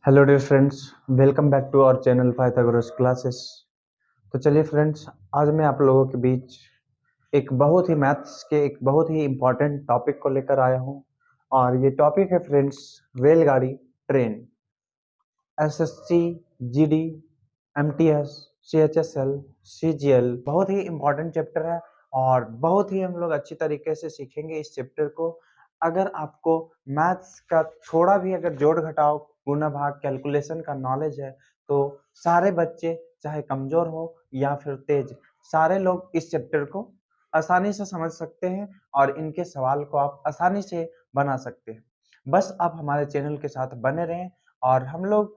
Hello dear friends, welcome back to our channel Pythagoras classes. तो चलिए friends, आज मैं आप लोगों के बीच एक बहुत ही मैथ्स के एक बहुत ही इम्पोर्टेंट टॉपिक को लेकर आया हूँ। और ये टॉपिक है फ्रेंड्स, रेलगाड़ी, train. SSC, GD, MTS, CHSL, CGL बहुत ही इम्पोर्टेंट चैप्टर है और बहुत ही हम लोग अच्छी तरीके से सीखेंगे इस चैप्टर को। अगर आपको मैथ्स का थोड़ा भी अगर जोड़ घटाव, गुणा भाग, कैलकुलेशन का नॉलेज है तो सारे बच्चे, चाहे कमजोर हो या फिर तेज, सारे लोग इस चैप्टर को आसानी से समझ सकते हैं और इनके सवाल को आप आसानी से बना सकते हैं। बस आप हमारे चैनल के साथ बने रहें और हम लोग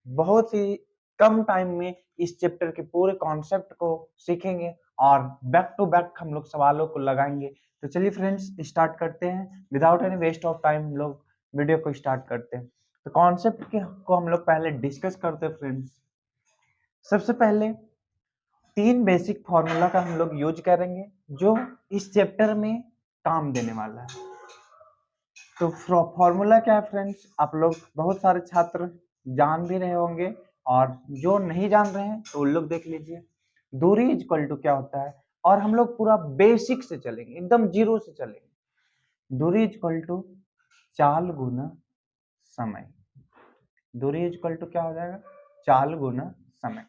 बहुत ही कम टाइम में इस चैप्टर के पूरे कॉन्सेप्ट को सीखेंगे और बैक टू बैक हम लोग सवालों को लगाएंगे। तो चलिए फ्रेंड्स, स्टार्ट करते हैं। Without any waste of time हम लोग वीडियो को स्टार्ट करते हैं। तो कॉन्सेप्ट को हम लोग पहले डिस्कस करते हैं फ्रेंड्स। सबसे पहले तीन बेसिक फॉर्मूला का हम लोग यूज करेंगे जो इस चैप्टर में काम देने वाला है। तो फॉर्मूला क्या है फ्रेंड्स, आप लोग बहुत सारे छात्र जान भी रहे होंगे और जो नहीं जान रहे हैं तो उन लोग देख लीजिए। दूरी इज इक्वल टू क्या होता है, और हम लोग पूरा बेसिक से चलेंगे, एकदम जीरो से चलेंगे। दूरी इज इक्वल टू चाल गुना समय। दूरी इज इक्वल टू क्या हो जाएगा, चाल गुना समय।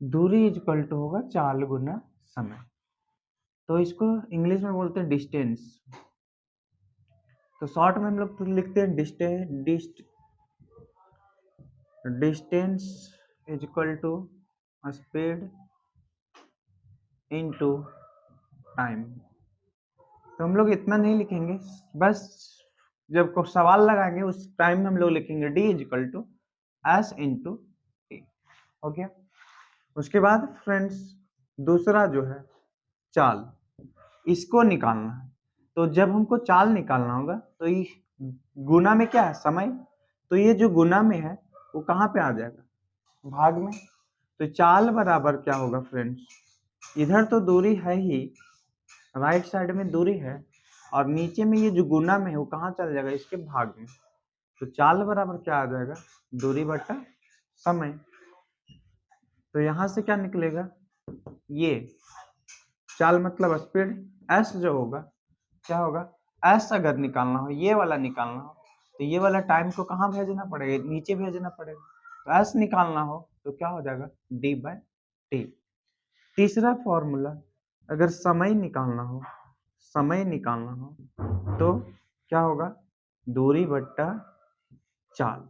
दूरी इज इक्वल टू होगा चाल गुना समय। तो इसको इंग्लिश में बोलते हैं डिस्टेंस। तो शॉर्ट में हम लोग लिखते हैं distance is equal to speed into time. तो हम लोग इतना नहीं लिखेंगे, बस जब को सवाल लगाएंगे उस टाइम में हम लोग लिखेंगे D is equal to S into T. Okay, उसके बाद फ्रेंड्स दूसरा जो है चाल, इसको निकालना है। तो जब हमको चाल निकालना होगा तो ये गुना में क्या है, समय। तो ये जो गुना में है वो कहाँ पे आ जाएगा, भाग में। तो चाल बराबर क्या होगा फ्रेंड्स, इधर तो दूरी है ही, राइट साइड में दूरी है और नीचे में ये जो गुना में है वो कहाँ चल जाएगा, इसके भाग में। तो चाल बराबर क्या आ जाएगा, दूरी बटा समय। तो यहां से क्या निकलेगा, ये चाल मतलब स्पीड, एस जो होगा क्या होगा, एस अगर निकालना हो, ये वाला निकालना हो तो ये वाला टाइम को कहाँ भेजना पड़ेगा, नीचे भेजना पड़ेगा। तो एस निकालना हो तो क्या हो जाएगा, डी बाय टी। तीसरा फॉर्मूला, अगर समय निकालना हो, समय निकालना हो तो क्या होगा, दूरी बट्टा चाल।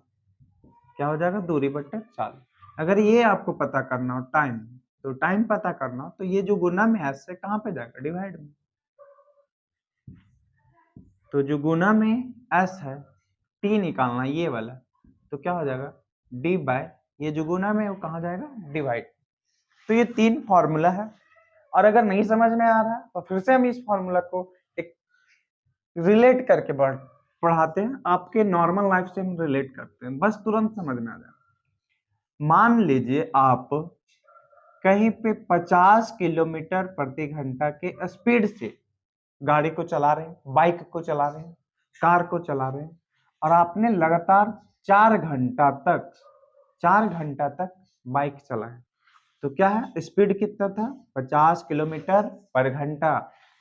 क्या हो जाएगा, दूरी बट्टा चाल। अगर ये आपको पता करना हो टाइम, तो टाइम पता करना हो तो ये जो गुना में है से कहाँ पे जाएगा, डिवाइड में। तो जो गुना में एस है, टी निकालना ये वाला, तो क्या हो जाएगा, डी बाय, ये जो गुना में वो कहाँ जाएगा, डिवाइड। तो ये तीन फॉर्मूला है। और अगर नहीं समझ में आ रहा तो फिर से हम इस फॉर्मूला को एक रिलेट करके पढ़ाते हैं, आपके नॉर्मल लाइफ से हम रिलेट करते हैं, बस तुरंत समझ में आ जाए। मान लीजिए आप कहीं पे 50 किलोमीटर प्रति घंटा के स्पीड से गाड़ी को चला रहे हैं, बाइक को चला रहे हैं, कार को चला रहे हैं, और आपने लगातार 4 घंटा तक बाइक चला है। तो क्या है, स्पीड कितना था, 50 किलोमीटर पर घंटा,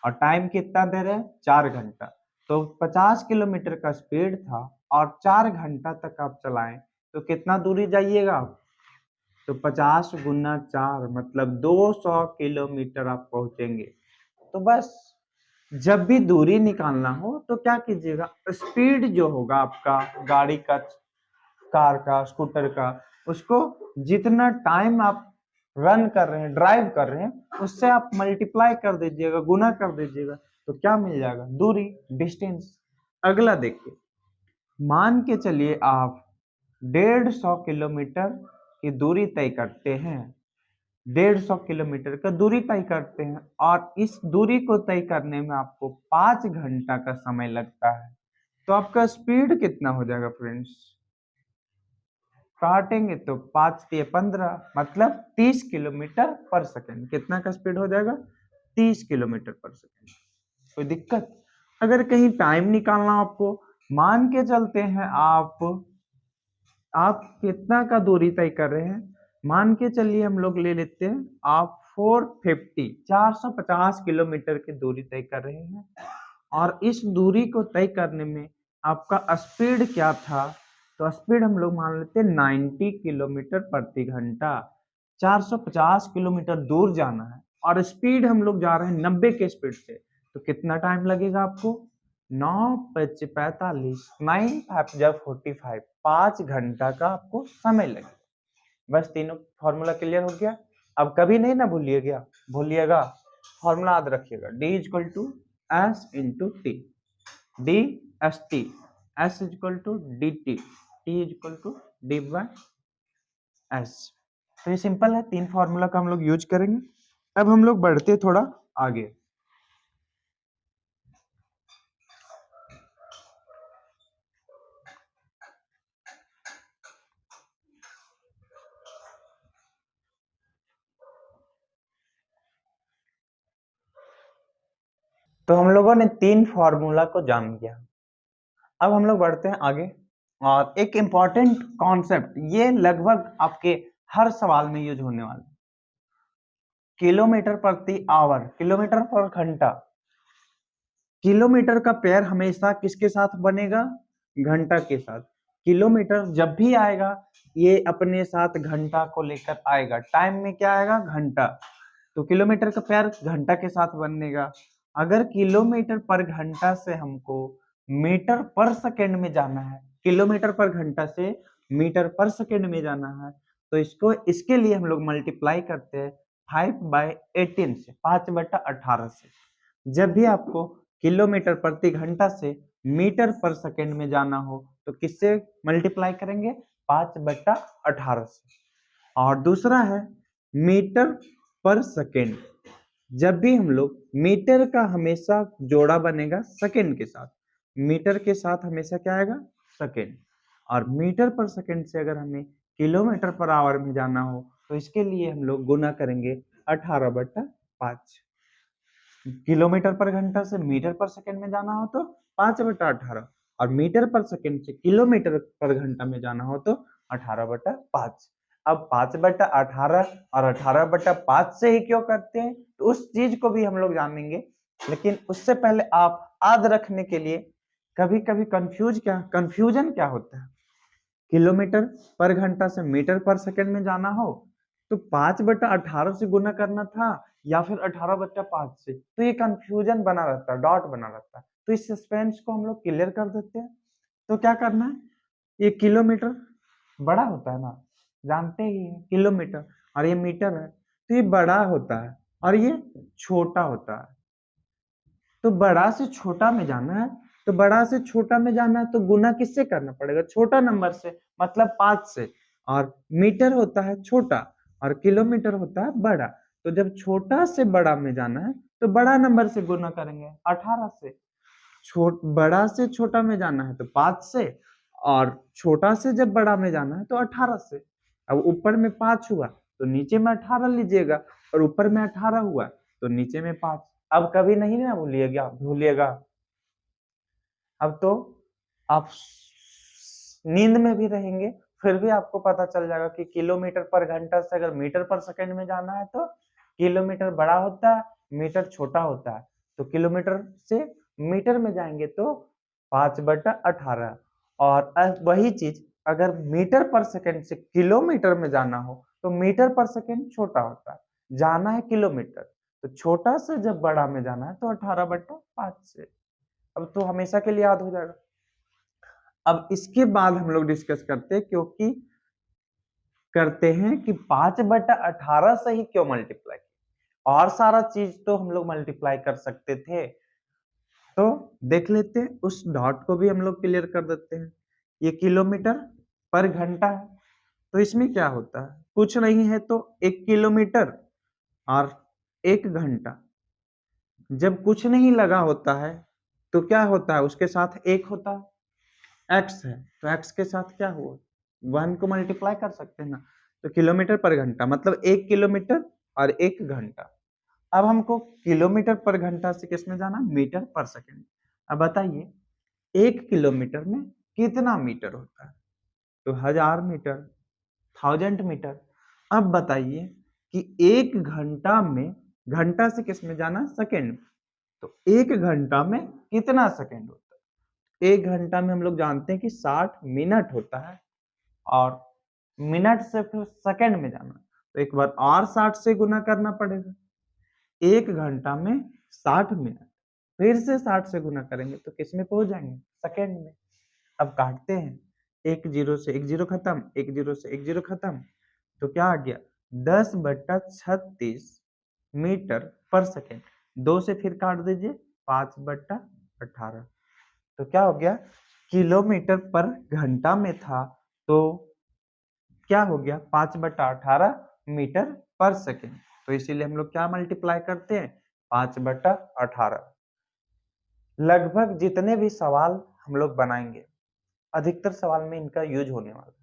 और टाइम कितना दे रहे हैं, 4 घंटा। तो 50 किलोमीटर का स्पीड था और 4 घंटा तक आप चलाएं तो कितना दूरी जाइएगा आप, तो 50 गुना 4 मतलब 200 किलोमीटर आप पहुंचेंगे। तो बस जब भी दूरी निकालना हो तो क्या कीजिएगा, स्पीड जो होगा आपका गाड़ी का, कार का, स्कूटर का, उसको जितना टाइम आप रन कर रहे हैं, ड्राइव कर रहे हैं, उससे आप मल्टीप्लाई कर दीजिएगा, गुना कर दीजिएगा, तो क्या मिल जाएगा, दूरी, डिस्टेंस। अगला देखिए, मान के चलिए आप 150 किलोमीटर की दूरी तय करते हैं, 150 किलोमीटर का दूरी तय करते हैं और इस दूरी को तय करने में आपको 5 घंटा का समय लगता है। तो आपका स्पीड कितना हो जाएगा फ्रेंड्स, काटेंगे तो 5 × 15 मतलब 30 किलोमीटर पर सेकेंड। कितना का स्पीड हो जाएगा, 30 किलोमीटर पर सेकेंड। कोई दिक्कत, अगर कहीं टाइम निकालना आपको, मान के चलते हैं आप आप कितना का दूरी तय कर रहे हैं, मान के चलिए हम लोग ले लेते हैं आप 450 किलोमीटर की दूरी तय कर रहे हैं, और इस दूरी को तय करने में आपका स्पीड क्या था, तो स्पीड हम लोग मान लेते हैं 90 किलोमीटर प्रति घंटा। 450 किलोमीटर दूर जाना है और स्पीड हम लोग जा रहे हैं 90 के स्पीड से, तो कितना टाइम लगेगा आपको, 9 × 5 = 45, 9×5 = 45, 5 घंटा का आपको समय लगेगा। बस तीनों फॉर्मूला क्लियर हो गया। अब कभी नहीं ना भूलिएगा, फॉर्मूला याद रखिएगा, D = S × T, D S T, S = DT, T = D/S। तो ये सिंपल है, तीन फॉर्मूला का हम लोग यूज करेंगे। अब हम लोग बढ़ते थोड़ा आगे। तो हम लोगों ने तीन फॉर्मूला को जान लिया। अब हम लोग बढ़ते हैं आगे, और एक इंपॉर्टेंट कॉन्सेप्ट, ये लगभग आपके हर सवाल में यूज होने वाला, किलोमीटर प्रति आवर, किलोमीटर पर घंटा। किलोमीटर का पेयर हमेशा किसके साथ बनेगा, घंटा के साथ। किलोमीटर जब भी आएगा ये अपने साथ घंटा को लेकर आएगा, टाइम में क्या आएगा, घंटा। तो किलोमीटर का पेयर घंटा के साथ बनेगा। अगर किलोमीटर पर घंटा से हमको मीटर पर सेकेंड में जाना है, किलोमीटर पर घंटा से मीटर पर सेकेंड में जाना है, तो इसके लिए हम लोग मल्टीप्लाई करते हैं 5/18 से, 5/18 से। जब भी आपको किलोमीटर प्रति घंटा से मीटर पर सेकेंड में जाना हो तो किससे मल्टीप्लाई करेंगे, 5/18 से। और दूसरा है मीटर पर सेकेंड, जब भी हम लोग मीटर का हमेशा जोड़ा बनेगा सेकेंड के साथ, मीटर के साथ हमेशा क्या आएगा, सेकेंड। और मीटर पर सेकेंड से अगर हमें किलोमीटर पर आवर में जाना हो तो इसके लिए हम लोग गुना करेंगे 18/5। किलोमीटर पर घंटा से मीटर पर सेकेंड में जाना हो तो 5/18, और मीटर पर सेकेंड से किलोमीटर पर घंटा में जाना हो तो 18/5। अब 5/18 और 18/5 से ही क्यों करते हैं, तो उस चीज को भी हम लोग जानेंगे, लेकिन उससे पहले आप याद रखने के लिए, कभी कभी कंफ्यूजन क्या होता है, किलोमीटर पर घंटा से मीटर पर सेकेंड में जाना हो तो 5/18 से गुना करना था या फिर 18/5 से, तो ये कंफ्यूजन बना रहता है, डॉट बना रहता है। तो इस सस्पेंस को हम लोग क्लियर कर देते हैं। तो क्या करना है, ये किलोमीटर बड़ा होता है ना, जानते ही हैं किलोमीटर, और ये मीटर है, तो ये बड़ा होता है और ये छोटा होता है। तो बड़ा से छोटा में जाना है, तो बड़ा से छोटा में जाना है तो गुना किससे करना पड़ेगा, छोटा नंबर से, मतलब 5 से। और मीटर होता है छोटा और किलोमीटर होता है बड़ा, तो जब छोटा से बड़ा में जाना है तो बड़ा नंबर से गुना करेंगे 18 से। बड़ा से छोटा में जाना है तो 5 से, और छोटा से जब बड़ा में जाना है तो 18 से। अब ऊपर में 5 हुआ तो नीचे में 18 लीजिएगा, और ऊपर में 18 हुआ तो नीचे में 5। अब कभी नहीं ना भूलिएगा। अब तो आप नींद में भी रहेंगे फिर भी आपको पता चल जाएगा कि किलोमीटर पर घंटा से अगर मीटर पर सेकंड में जाना है तो किलोमीटर बड़ा होता है, मीटर छोटा होता है। तो किलोमीटर से मीटर में जाएंगे तो 5/18, और वही चीज अगर मीटर पर सेकंड से किलोमीटर में जाना हो तो मीटर पर सेकंड छोटा होता है, जाना है किलोमीटर, तो छोटा से जब बड़ा में जाना है तो 18/5 से। अब तो हमेशा के लिए याद हो जाएगा। अब इसके बाद हम लोग डिस्कस करते हैं कि 5/18 से ही क्यों मल्टीप्लाई, और सारा चीज तो हम लोग मल्टीप्लाई कर सकते थे। तो देख लेते हैं, उस डॉट को भी हम लोग क्लियर कर देते हैं। ये किलोमीटर पर घंटा है, तो इसमें क्या होता है, कुछ नहीं है तो 1 किलोमीटर और 1 घंटा। जब कुछ नहीं लगा होता है तो क्या होता है, उसके साथ 1 होता है, एक्स है तो एक्स के साथ क्या हुआ, 1 को मल्टीप्लाई कर सकते हैं ना। तो किलोमीटर पर घंटा मतलब 1 किलोमीटर और 1 घंटा। अब हमको किलोमीटर पर घंटा से किसमें जाना, मीटर पर सेकेंड। अब बताइए 1 किलोमीटर में कितना मीटर होता है, तो 1000 मीटर, 1000 मीटर। अब बताइए कि 1 घंटा में, घंटा से किस में जाना, सेकंड में, तो 1 घंटा में कितना सेकंड होता है? 1 घंटा में हम लोग जानते हैं कि 60 मिनट होता है, और मिनट से फिर सेकंड में जाना, तो एक बार और 60 से गुना करना पड़ेगा। 1 घंटा में 60 मिनट, फिर से 60 से गुना करेंगे तो किस में पहुंच जाएंगे, सेकंड में। अब काटते हैं, 1 जीरो से 1 जीरो खत्म, 1 जीरो से 1 जीरो खत्म, तो क्या आ गया, 10/36 मीटर पर सेकेंड। 2 से फिर काट दीजिए, 5/18, तो क्या हो गया, किलोमीटर पर घंटा में था, तो क्या हो गया, 5/18 मीटर पर सेकेंड। तो इसीलिए हम लोग क्या मल्टीप्लाई करते हैं, 5/18। लगभग जितने भी सवाल हम लोग बनाएंगे, अधिकतर सवाल में इनका यूज होने वाला है।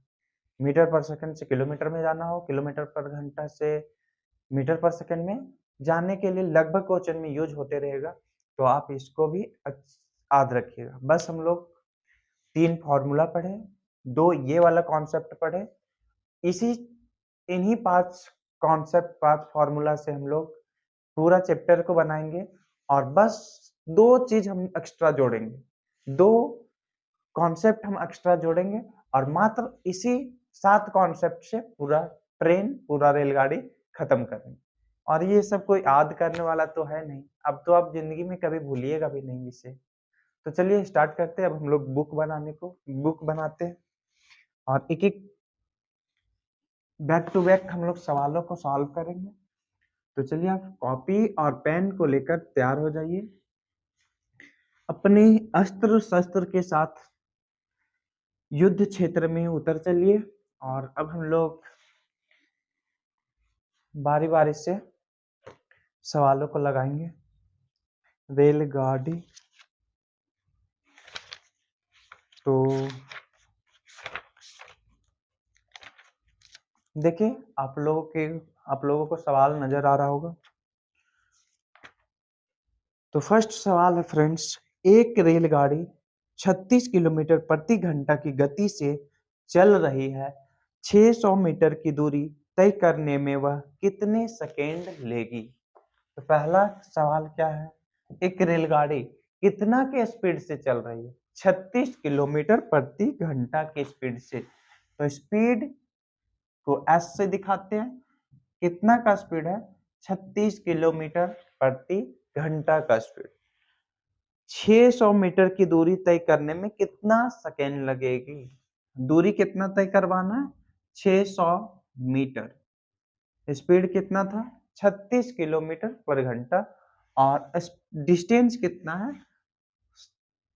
मीटर पर सेकंड से किलोमीटर में जाना हो, किलोमीटर पर घंटा से मीटर पर सेकंड में जाने के लिए लगभग क्वेश्चन में यूज होते रहेगा, तो आप इसको भी याद रखिएगा। बस हम लोग 3 फॉर्मूला पढ़े, 2 ये वाला कॉन्सेप्ट पढ़े, इन्हीं 5 कॉन्सेप्ट, 5 फॉर्मूला से हम लोग पूरा चैप्टर को बनाएंगे, और बस 2 चीज हम एक्स्ट्रा जोड़ेंगे, 2 कॉन्सेप्ट हम एक्स्ट्रा जोड़ेंगे, और मात्र इसी 7 कॉन्सेप्ट से पूरा ट्रेन, पूरा रेलगाड़ी खत्म करेंगे। और ये सब कोई याद करने वाला तो है नहीं, अब तो आप जिंदगी में कभी भूलिएगा भी नहीं इसे। तो चलिए स्टार्ट करते हैं। अब हम लोग बुक बनाते हैं, और एक एक बैक टू बैक हम लोग सवालों को सॉल्व करेंगे। तो चलिए आप कॉपी और पेन को लेकर तैयार हो जाइए, अपने अस्त्र शस्त्र के साथ युद्ध क्षेत्र में उतर चलिए। और अब हम लोग बारी बारी से सवालों को लगाएंगे। रेलगाड़ी, तो देखिए आप लोगों को सवाल नजर आ रहा होगा। तो फर्स्ट सवाल है फ्रेंड्स, एक रेलगाड़ी 36 किलोमीटर प्रति घंटा की गति से चल रही है, 600 मीटर की दूरी तय करने में वह कितने सेकेंड लेगी? तो पहला सवाल क्या है, एक रेलगाड़ी कितना के स्पीड से चल रही है, 36 किलोमीटर प्रति घंटा की स्पीड से। तो स्पीड को एस से दिखाते हैं, कितना का स्पीड है, 36 किलोमीटर प्रति घंटा का स्पीड। 600 मीटर की दूरी तय करने में कितना सेकेंड लगेगी? दूरी कितना तय करवाना है, 600 मीटर। स्पीड कितना था, 36 किलोमीटर पर घंटा, और डिस्टेंस कितना है,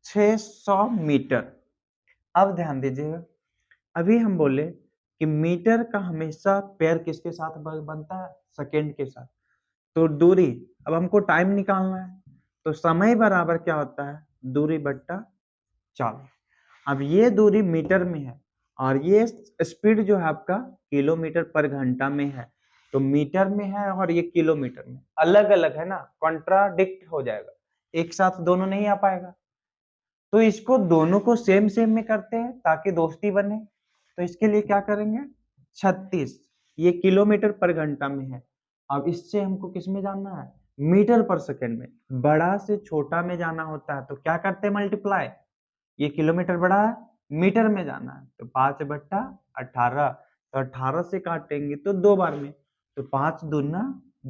600 मीटर। अब ध्यान दीजिएगा, अभी हम बोले कि मीटर का हमेशा पेयर किसके साथ बनता है, सेकेंड के साथ। तो दूरी, अब हमको टाइम निकालना है, तो समय बराबर क्या होता है, दूरी बट्टा 4। अब ये दूरी मीटर में है, और ये स्पीड जो है आपका किलोमीटर पर घंटा में है। तो मीटर में है और ये किलोमीटर में, अलग अलग है ना, कॉन्ट्राडिक्ट हो जाएगा, एक साथ दोनों नहीं आ पाएगा। तो इसको दोनों को सेम सेम में करते हैं ताकि दोस्ती बने। तो इसके लिए क्या करेंगे, 36, ये किलोमीटर पर घंटा में है, अब इससे हमको किस में जानना है, मीटर पर सेकंड में। बड़ा से छोटा में जाना होता है तो क्या करते हैं, मल्टीप्लाई। ये किलोमीटर बड़ा है, मीटर में जाना है, तो 5/18, तो 18 से काटेंगे तो 2 बार में, तो 5 दूना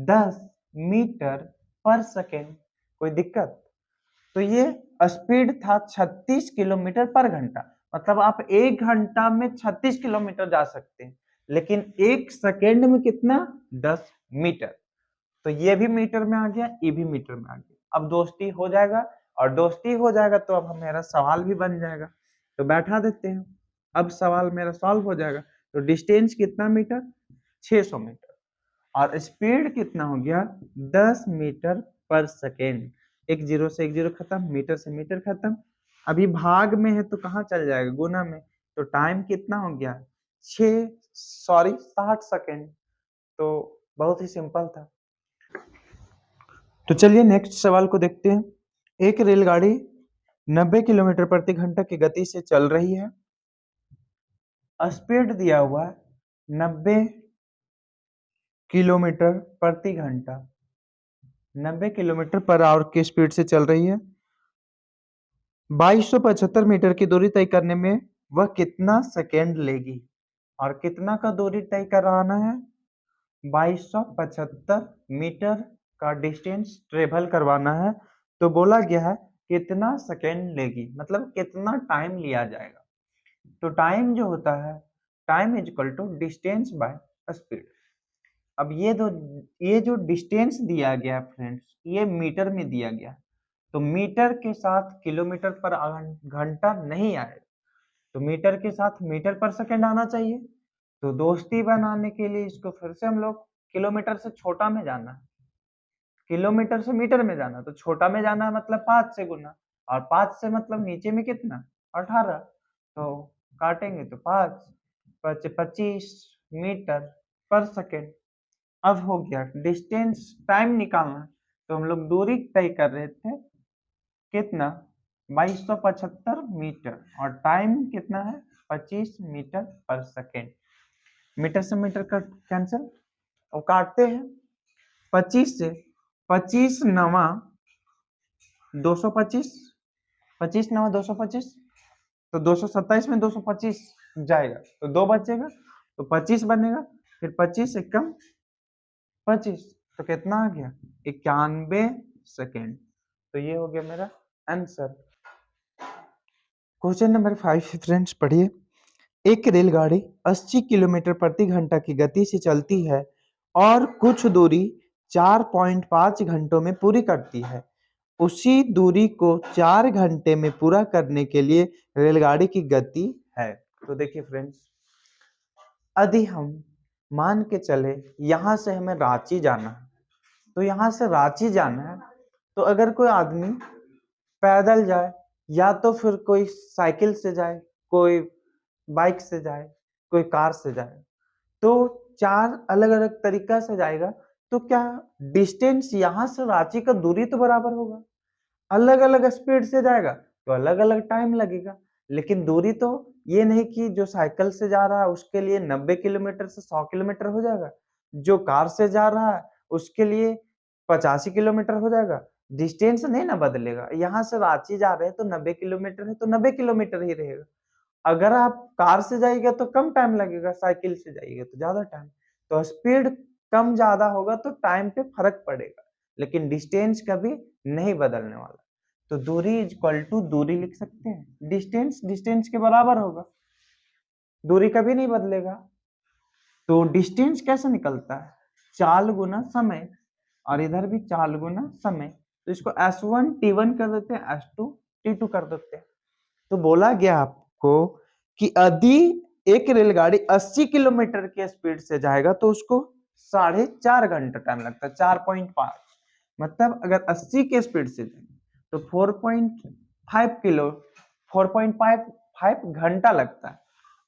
10 मीटर पर सेकेंड। कोई दिक्कत? तो ये स्पीड था 36 किलोमीटर पर घंटा, मतलब आप 1 घंटा में 36 किलोमीटर जा सकते हैं, लेकिन 1 सेकेंड में कितना, 10 मीटर। तो ये भी मीटर में आ गया, ये भी मीटर में आ गया। अब दोस्ती हो जाएगा, और दोस्ती हो जाएगा तो अब मेरा सवाल भी बन जाएगा। तो बैठा देते हैं, अब सवाल मेरा सॉल्व हो जाएगा। तो डिस्टेंस कितना मीटर, 600 मीटर, और स्पीड कितना हो गया, 10 मीटर पर सेकेंड। 1 जीरो से 1 जीरो खत्म, मीटर से मीटर खत्म। अभी भाग में है तो कहाँ चल जाएगा, गुना में। तो टाइम कितना हो गया, 60 सेकेंड। तो बहुत ही सिंपल था। तो चलिए नेक्स्ट सवाल को देखते हैं। एक रेलगाड़ी 90 किलोमीटर प्रति घंटा की गति से चल रही है, स्पीड दिया हुआ है 90 किलोमीटर प्रति घंटा, 90 किलोमीटर पर आवर की स्पीड से चल रही है। 2275 मीटर की दूरी तय करने में वह कितना सेकेंड लेगी? और कितना का दूरी तय कराना है? 2275 मीटर का डिस्टेंस ट्रेवल करवाना है। तो बोला गया है कितना सेकेंड लेगी, मतलब कितना टाइम लिया जाएगा। तो टाइम जो होता है, time is equal to distance by speed. अब ये जो डिस्टेंस दिया गया फ्रेंड्स, ये मीटर में दिया गया, तो मीटर के साथ किलोमीटर पर घंटा नहीं आएगा, तो मीटर के साथ मीटर पर सेकंड आना चाहिए। तो दोस्ती बनाने के लिए इसको फिर से हम लोग किलोमीटर से छोटा में जाना है, किलोमीटर से मीटर में जाना, तो छोटा में जाना है मतलब 5 से गुना, और 5 से मतलब नीचे में कितना 18, तो काटेंगे तो 5 25 मीटर पर सेकेंड। अब हो गया डिस्टेंस, टाइम निकालना, तो हम लोग दूरी तय कर रहे थे कितना 2275 मीटर, और टाइम कितना है 25 मीटर पर सेकेंड। मीटर से मीटर का कैंसिल और काटते हैं 25 से, 25 नवा 225, 25 नवा 225, तो 227 में 225 जाएगा तो 2 बचेगा, तो 25 बनेगा, फिर 25 से कम 25, तो कितना आ गया 91 सेकेंड। तो ये हो गया मेरा आंसर। क्वेश्चन नंबर 5 फ्रेंड्स पढ़िए। एक रेलगाड़ी 80 किलोमीटर प्रति घंटा की गति से चलती है और कुछ दूरी 4.5 घंटों में पूरी करती है। उसी दूरी को 4 घंटे में पूरा करने के लिए रेलगाड़ी की गति है। तो देखिए फ्रेंड्स, यदि हम मान के चले यहाँ से हमें रांची जाना है, तो यहाँ से रांची जाना है, तो अगर कोई आदमी पैदल जाए या तो फिर कोई साइकिल से जाए, कोई बाइक से जाए, कोई कार से जाए, तो 4 अलग अलग तरीका से जाएगा, तो क्या डिस्टेंस यहाँ से रांची का दूरी तो बराबर होगा। अलग अलग स्पीड से जाएगा तो अलग अलग टाइम लगेगा, लेकिन दूरी तो ये नहीं कि जो साइकिल से जा रहा है उसके लिए 90 किलोमीटर से 100 किलोमीटर हो जाएगा, जो कार से जा रहा है उसके लिए 85 किलोमीटर हो जाएगा। डिस्टेंस नहीं ना बदलेगा, यहाँ से रांची जा रहे हैं तो 90 किलोमीटर है तो 90 किलोमीटर ही रहेगा। अगर आप कार से जाइएगा तो कम टाइम लगेगा, साइकिल से जाइएगा तो ज्यादा टाइम। तो स्पीड कम ज्यादा होगा तो टाइम पे फर्क पड़ेगा, लेकिन डिस्टेंस कभी नहीं बदलने वाला। तो दूरी इज इक्वल टू दूरी लिख सकते हैं, डिस्टेंस डिस्टेंस के बराबर होगा, दूरी कभी नहीं बदलेगा। तो डिस्टेंस कैसे निकलता है, चाल गुना समय, और इधर भी चाल गुना समय, तो इसको S1 T1 कर देते हैं, S2 T2 कर देते हैं। तो बोला गया आपको कि यदि एक रेलगाड़ी 80 किलोमीटर के स्पीड से जाएगा तो उसको 4.5 घंटा टाइम लगता है, 4.5, मतलब अगर 80 के स्पीड से जाएंगे तो 4.5 घंटा लगता है।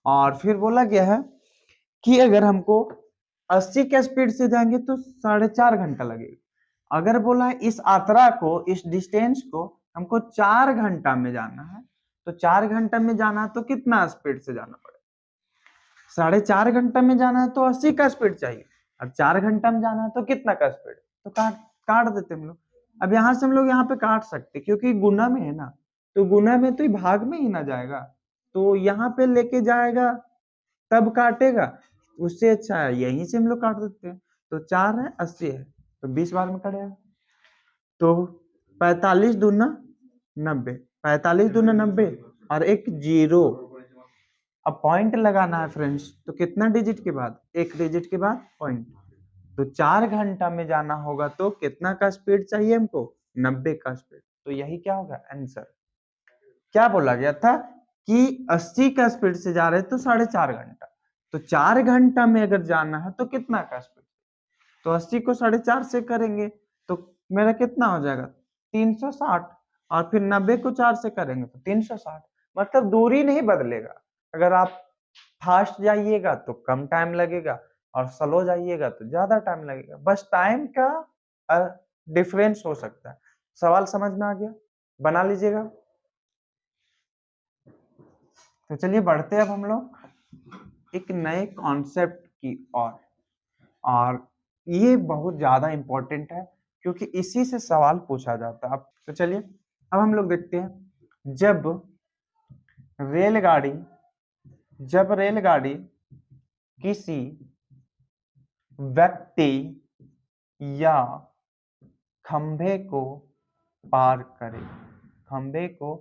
और फिर बोला गया है कि अगर हमको 80 के स्पीड से जाएंगे तो 4.5 घंटा लगेगा। अगर बोला है इस यात्रा को, इस डिस्टेंस को हमको 4 घंटा में जाना है, तो 4 घंटा में जाना है तो कितना स्पीड से जाना पड़ेगा, 4.5 घंटा में जाना है तो 80 का स्पीड चाहिए, अब 4 घंटा में जाना है तो कितना का स्पीड, तो काट काट देते हम लोग। अब यहाँ से हम लोग यहाँ पे काट सकते क्योंकि गुना में है ना, तो गुना में तो भाग में ही ना जाएगा, तो यहाँ पे लेके जाएगा तब काटेगा, उससे अच्छा है यहीं से हम लोग काट देते हैं। तो 4 है 80 है तो 20 बार में कटेगा, तो 45 दूना 90, 45 दूना 90 और एक जीरो। अब पॉइंट लगाना है फ्रेंड्स, तो कितना डिजिट के बाद, एक डिजिट के बाद पॉइंट, तो 4 घंटा में जाना होगा तो कितना का स्पीड चाहिए हमको, 90 का स्पीड। तो यही क्या होगा आंसर। क्या बोला गया था कि 80 का स्पीड से जा रहे तो 4.5 घंटा, तो 4 घंटा में अगर जाना है तो कितना का स्पीड, तो 80 को 4.5 से करेंगे तो मेरा कितना हो जाएगा 360, और फिर 90 को 4 से करेंगे तो 360, मतलब दूरी नहीं बदलेगा। अगर आप फास्ट जाइएगा तो कम टाइम लगेगा और स्लो जाइएगा तो ज्यादा टाइम लगेगा, बस टाइम का डिफरेंस हो सकता है। सवाल समझ में आ गया, बना लीजिएगा। तो चलिए बढ़ते हैं अब हम लोग एक नए कॉन्सेप्ट की ओर। और ये बहुत ज्यादा इंपॉर्टेंट है क्योंकि इसी से सवाल पूछा जाता है। अब तो चलिए अब हम लोग देखते हैं, रेलगाड़ी जब रेलगाड़ी किसी व्यक्ति या खंभे को पार करे, खंभे को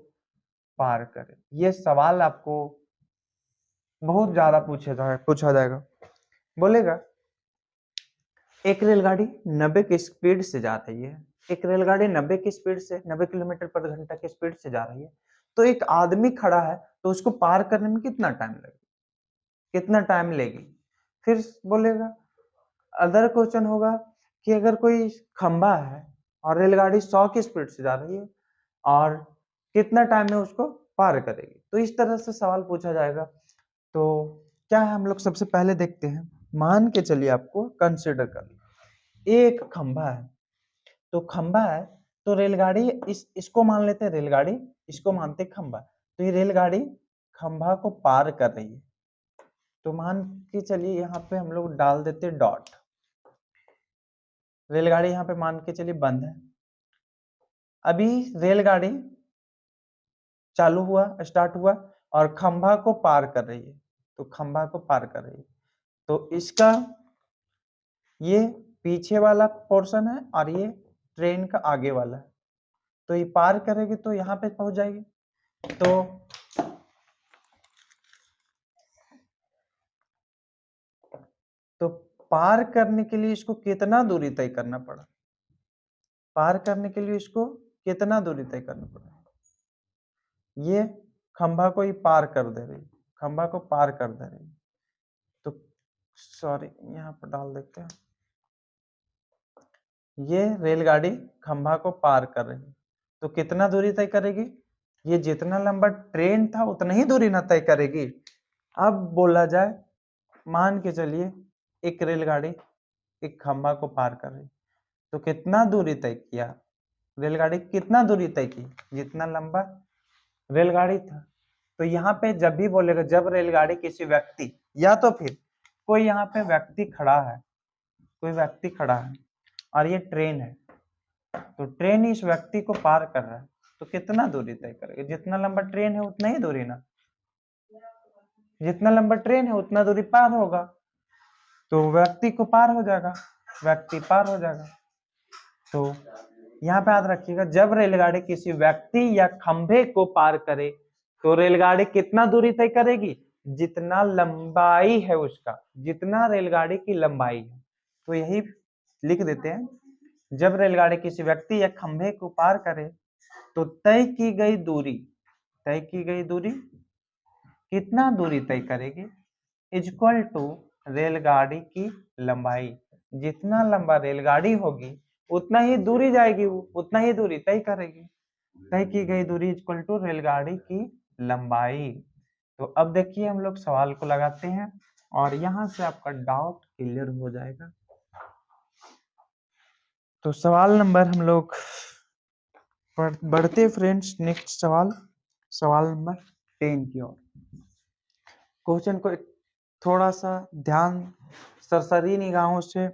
पार करे, ये सवाल आपको बहुत ज्यादा पूछा जाएगा। बोलेगा एक रेलगाड़ी 90 की स्पीड से जा रही है, एक रेलगाड़ी 90 की स्पीड से 90 किलोमीटर पर घंटा की स्पीड से जा रही है, तो एक आदमी खड़ा है तो उसको पार करने में कितना टाइम लगेगा, कितना टाइम लेगी। फिर बोलेगा अदर क्वेश्चन होगा कि अगर कोई खंभा है और रेलगाड़ी 100 की स्पीड से जा रही है और कितना टाइम में उसको पार करेगी। तो इस तरह से सवाल पूछा जाएगा। तो क्या है, हम लोग सबसे पहले देखते हैं। मान के चलिए, आपको कंसिडर कर एक खंभा है, तो खंभा है तो रेलगाड़ी इसको मान लेते हैं रेलगाड़ी, इसको मानते खंभा। तो ये रेलगाड़ी खंभा को पार कर रही है, तो मान के चलिए यहाँ पे हम लोग डाल देते हैं डॉट। रेलगाड़ी यहाँ पे मान के चलिए बंद है। अभी रेलगाड़ी चालू हुआ, स्टार्ट हुआ और खंभा को पार कर रही है, तो खंभा को पार कर रही है, तो इसका ये पीछे वाला पोर्शन है और ये ट्रेन का आगे वाला है। तो ये पार करेगी तो यहाँ पे पहुंच जाएगी। तो पार करने के लिए इसको कितना दूरी तय करना पड़ा, पार करने के लिए इसको कितना दूरी तय करना पड़ा। ये खंभा को ही पार कर दे रही, खंभा को पार कर दे रही। तो सॉरी यहाँ पर डाल देते हैं, ये रेलगाड़ी खंभा को पार कर रही है, तो कितना दूरी तय करेगी। ये जितना लंबा ट्रेन था उतना ही दूरी ना तय करेगी। अब बोला जाए, मान के चलिए एक रेलगाड़ी एक खंभा को पार कर रही, तो कितना दूरी तय किया, रेलगाड़ी कितना दूरी तय की, जितना लंबा रेलगाड़ी था। तो यहाँ पे जब भी बोलेगा, जब रेलगाड़ी किसी व्यक्ति या तो फिर कोई यहाँ पे व्यक्ति खड़ा है, कोई व्यक्ति खड़ा है और ये ट्रेन है, तो ट्रेन इस व्यक्ति को पार कर रहा है, तो कितना दूरी तय करेगा। जितना लंबा ट्रेन है उतना ही दूरी ना, जितना लंबा ट्रेन है उतना दूरी पार होगा, तो व्यक्ति को पार हो जाएगा, व्यक्ति पार हो जाएगा। तो यहाँ पे याद रखिएगा, जब रेलगाड़ी किसी व्यक्ति या खंभे को पार करे तो रेलगाड़ी कितना दूरी तय करेगी, जितना लंबाई है उसका, जितना रेलगाड़ी की लंबाई है। तो यही लिख देते हैं, जब रेलगाड़ी किसी व्यक्ति या खंभे को पार करे तो तय की गई दूरी, तय की गई दूरी कितना दूरी तय करेगी, इक्वल टू रेलगाड़ी की लंबाई। जितना लंबा रेलगाड़ी होगी उतना ही दूरी जाएगी, वो उतना ही दूरी तय करेगी। तय की गई दूरी इक्वल टू रेलगाड़ी की लंबाई। तो अब देखिए हम लोग सवाल को लगाते हैं और यहाँ से आपका डाउट क्लियर हो जाएगा। तो सवाल नंबर हम लोग बढ़ते फ्रेंड्स, नेक्स्ट सवाल, सवाल नंबर 10 की ओर। क्वेश्चन को थोड़ा सा ध्यान सरसरी निगाहों से,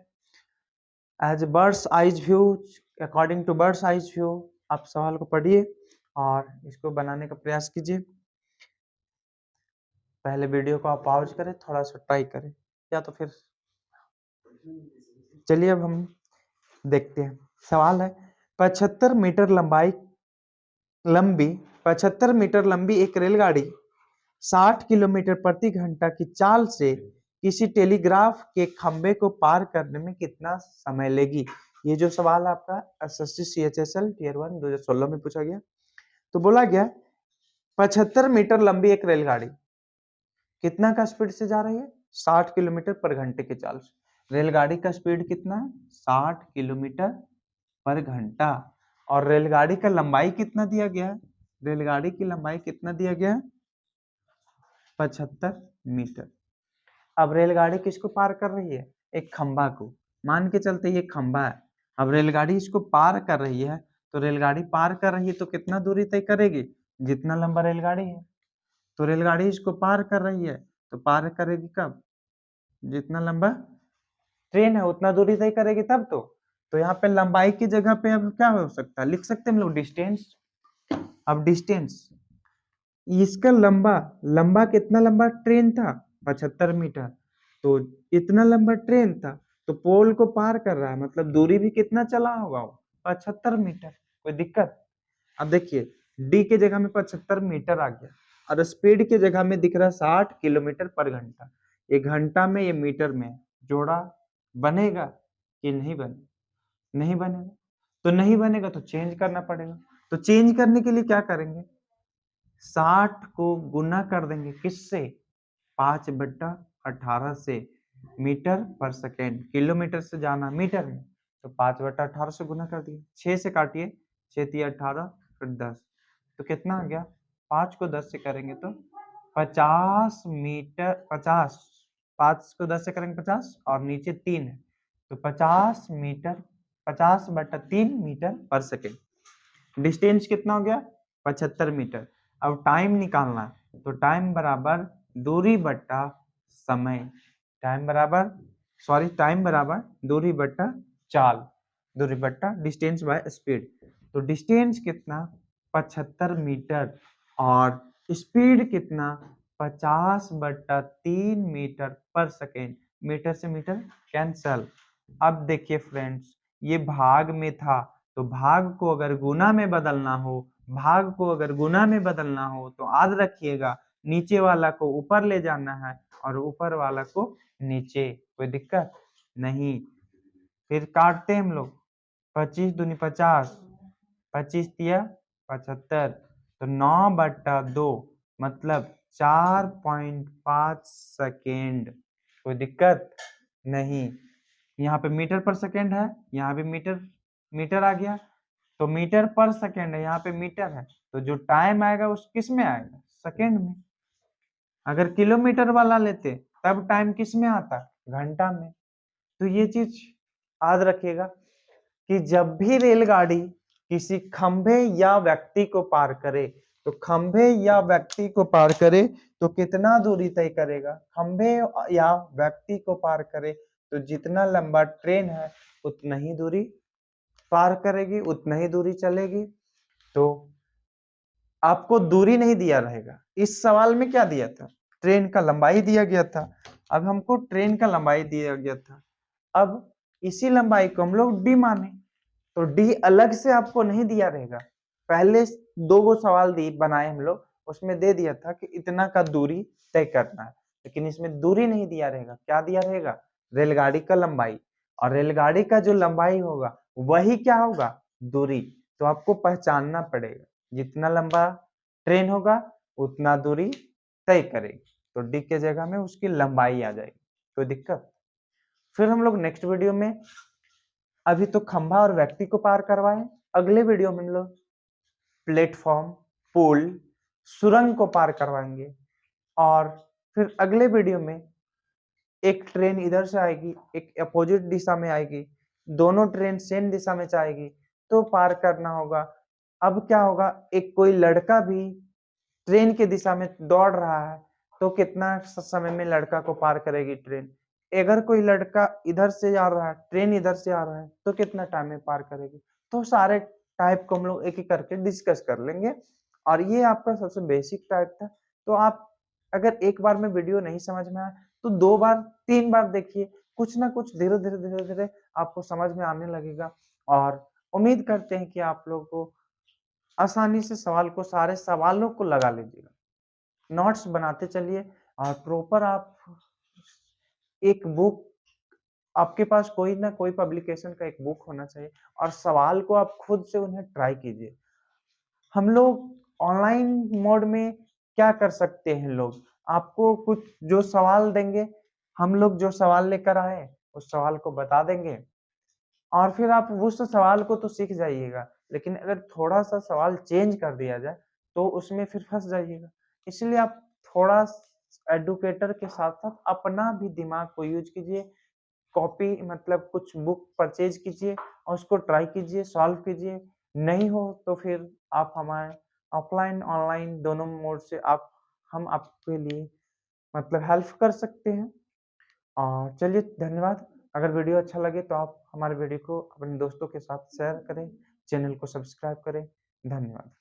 as bird's eyes view, according to bird's eyes view आप सवाल को पढ़िए और इसको बनाने का प्रयास कीजिए। पहले वीडियो को आप पॉज करें, थोड़ा सा ट्राई करें, या तो फिर चलिए अब हम देखते हैं। सवाल है 75 मीटर लंबी 75 मीटर लंबी एक रेलगाड़ी 60 किलोमीटर प्रति घंटा की चाल से किसी टेलीग्राफ के खंभे को पार करने में कितना समय लेगी। ये जो सवाल आपका एसएससी सीएचएसएल टियर 1 2016 में पूछा गया। तो बोला गया 75 मीटर लंबी एक रेलगाड़ी कितना का स्पीड से जा रही है, 60 किलोमीटर पर घंटे की चाल से। रेलगाड़ी का स्पीड कितना है, 60 किलोमीटर पर घंटा। और रेलगाड़ी का लंबाई कितना दिया गया है, रेलगाड़ी की लंबाई कितना दिया गया है, 75 मीटर। अब रेलगाड़ी किसको पार कर रही है, एक खंभा को। मान के चलते ये खंभा है, अब रेलगाड़ी इसको पार कर रही है, तो रेलगाड़ी पार कर रही है तो कितना दूरी तय करेगी, जितना लंबा रेलगाड़ी है। तो रेलगाड़ी इसको पार कर रही है तो पार करेगी कब? जितना लंबा ट्रेन है उतना दूरी तय करेगी तब तो यहाँ पे लंबाई की जगह पे अब क्या हो सकता है, लिख सकते हैं हम लोग डिस्टेंस। अब डिस्टेंस, इसका लंबा लंबा कितना लंबा ट्रेन था 75 मीटर, तो इतना लंबा ट्रेन था तो पोल को पार कर रहा है, मतलब दूरी भी कितना चला होगा वो 75 मीटर। कोई दिक्कत? अब देखिए डी के जगह में 75 मीटर आ गया और स्पीड के जगह में दिख रहा है 60 किलोमीटर पर घंटा। ये घंटा में ये मीटर में जोड़ा बनेगा कि नहीं बनेगा? नहीं बनेगा। तो नहीं बनेगा तो चेंज करना पड़ेगा। तो चेंज करने के लिए क्या करेंगे, 60 को गुना कर देंगे किससे, 5/18 से, मीटर पर सेकेंड, किलोमीटर से जाना मीटर में, तो 5/18 से गुना कर दिए। 6 से काटिए, 6 तिया 18 फिर 10, तो कितना आ गया, 5 को 10 से करेंगे तो 50 मीटर, 50, 5 को 10 से करेंगे 50 और नीचे 3 है तो 50 मीटर, 50/3 मीटर पर सेकेंड। डिस्टेंस कितना हो गया, 75 मीटर। अब टाइम निकालना है तो टाइम बराबर दूरी बट्टा समय, टाइम बराबर, सॉरी टाइम बराबर दूरी बट्टा चाल, दूरी बट्टा डिस्टेंस बाय स्पीड। तो डिस्टेंस कितना 75 मीटर और स्पीड कितना 50/3 मीटर पर सेकेंड। मीटर से मीटर कैंसल। अब देखिए फ्रेंड्स, ये भाग में था तो भाग को अगर गुना में बदलना हो, भाग को अगर गुना में बदलना हो तो याद रखिएगा नीचे वाला को ऊपर ले जाना है और ऊपर वाला को नीचे। कोई दिक्कत नहीं। फिर काटते हैं हम लोग, 25 दूनी 50, 25 तिया 75, तो 9/2 मतलब 4.5 सेकेंड। कोई दिक्कत नहीं। यहाँ पे मीटर पर सेकेंड है, यहाँ पे मीटर, मीटर आ गया तो मीटर पर सेकेंड है, यहाँ पे मीटर है तो जो टाइम आएगा उस किस में आएगा, सेकेंड में। अगर किलोमीटर वाला लेते तब टाइम किस में आता, घंटा में। तो ये चीज याद रखिएगा कि जब भी रेलगाड़ी किसी खंभे या व्यक्ति को पार करे तो खंभे या व्यक्ति को पार करे तो कितना दूरी तय करेगा, खंभे या व्यक्ति को पार करे तो जितना लंबा ट्रेन है उतना ही दूरी पार करेगी, उतना ही दूरी चलेगी। तो आपको दूरी नहीं दिया रहेगा, इस सवाल में क्या दिया था, ट्रेन का लंबाई दिया गया था। अब हमको ट्रेन का लंबाई दिया गया था, अब इसी लंबाई को हम लोग डी माने तो डी अलग से आपको नहीं दिया रहेगा। पहले 2 सवाल दी बनाए हम लोग, उसमें दे दिया था कि इतना का दूरी तय करना है, लेकिन इसमें दूरी नहीं दिया रहेगा। क्या दिया रहेगा, रेलगाड़ी का लंबाई, और रेलगाड़ी का जो लंबाई होगा वही क्या होगा, दूरी। तो आपको पहचानना पड़ेगा, जितना लंबा ट्रेन होगा उतना दूरी तय करेगी, तो डी के जगह में उसकी लंबाई आ जाएगी। कोई दिक्कत? फिर हम लोग नेक्स्ट वीडियो में, अभी तो खंभा और व्यक्ति को पार करवाए, अगले वीडियो में हम लोग प्लेटफॉर्म, पुल, सुरंग को पार करवाएंगे। और फिर अगले वीडियो में एक ट्रेन इधर से आएगी, एक अपोजिट दिशा में आएगी, दोनों ट्रेन सेम दिशा में जाएगी तो पार करना होगा। अब क्या होगा, एक कोई लड़का भी ट्रेन के दिशा में दौड़ रहा है तो कितना समय में लड़का को पार करेगी ट्रेन। अगर कोई लड़का इधर से आ रहा है, ट्रेन इधर से आ रहा है तो कितना टाइम में पार करेगी। तो सारे टाइप को हम लोग एक एक करके डिस्कस कर लेंगे। और ये आपका सबसे बेसिक टाइप था। तो आप अगर एक बार में वीडियो नहीं समझ में आए तो 2 बार 3 बार देखिए, कुछ ना कुछ धीरे धीरे धीरे धीरे आपको समझ में आने लगेगा। और उम्मीद करते हैं कि आप लोगों को आसानी से सवाल को, सारे सवालों को लगा लीजिएगा, नोट्स बनाते चलिए। और प्रॉपर आप एक बुक, आपके पास कोई ना कोई पब्लिकेशन का एक बुक होना चाहिए और सवाल को आप खुद से उन्हें ट्राई कीजिए। हम लोग ऑनलाइन मोड में क्या कर सकते हैं, लोग आपको कुछ जो सवाल देंगे, हम लोग जो सवाल लेकर आए उस सवाल को बता देंगे और फिर आप उस सवाल को तो सीख जाइएगा, लेकिन अगर थोड़ा सा सवाल चेंज कर दिया जाए तो उसमें फिर फंस जाइएगा। इसलिए आप थोड़ा एडुकेटर के साथ साथ अपना भी दिमाग को यूज कीजिए, कॉपी मतलब कुछ बुक परचेज कीजिए और उसको ट्राई कीजिए, सॉल्व कीजिए। नहीं हो तो फिर आप हमारे ऑफलाइन ऑनलाइन दोनों मोड से आप, हम आपके लिए मतलब हेल्प कर सकते हैं। चलिए धन्यवाद। अगर वीडियो अच्छा लगे तो आप हमारे वीडियो को अपने दोस्तों के साथ शेयर करें, चैनल को सब्सक्राइब करें। धन्यवाद।